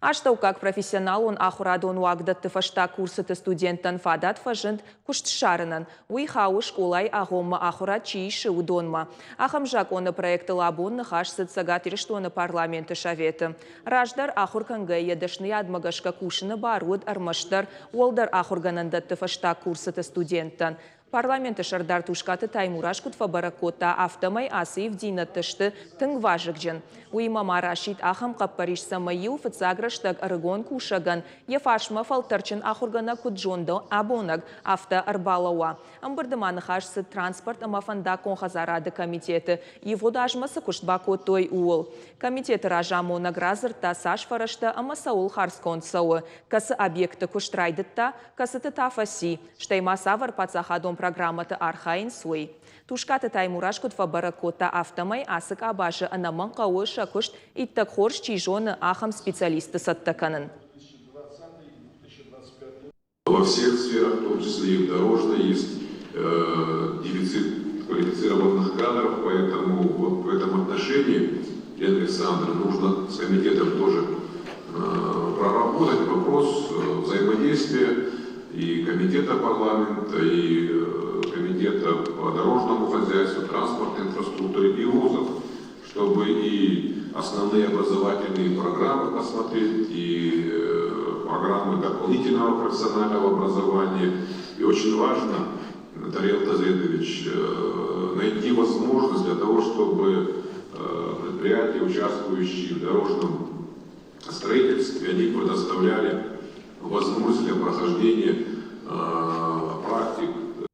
Аштау как профессионал он ахурадон уагдатты фашта курсыты студенттан фадат фажынт куштшарынан. Уйхау школай агомма ахурат чииши удонма. Ахамжак оны проекты лабунны хашсыт сагат ириштоны парламенты шаветы. Раждар ахурканга едышны адмагашка кушыны баруд армаштар уолдар ахурганандатты фашта курсыты студенттан. Парламенты шардар тушкаты таймураш кутфа баракота автомай асыев динаттышты тыңважыкжын. Уймама Рашид ахам каппариш самайю фыцаграштаг арыгон кушаган, ефашма фалтарчын ахургана куджондо абонаг авто арбалауа. Амбардыманы хашсы транспорт амафанда конхазарады комитеты. Его дажмасы куштбако той уол. Комитеты ражаму награзырта саш фарашта амасаул харскон сауы. Касы объекты куштрайдытта, касы тытафаси. Штайма савар пацахадон программата архаин суй. Тушкаты таймурашкут фабаракота автомай асык абажы анаман кауы шакушт иттак хорш чижоны ахам специалисты саттаканын. Во всех сферах, в том числе и в дорожной, есть дефицит квалифицированных кадров, поэтому вот в этом отношении, Лена Александровна, нужно с комитетом тоже проработать вопрос взаимодействия и комитета парламента, и комитета по дорожному хозяйству, транспортной инфраструктуре и вузов, чтобы и основные образовательные программы посмотреть, и программы дополнительного профессионального образования. И очень важно, Дарья Тазедович, найти возможность для того, чтобы предприятия, участвующие в дорожном строительстве, они предоставляли возможность для прохождения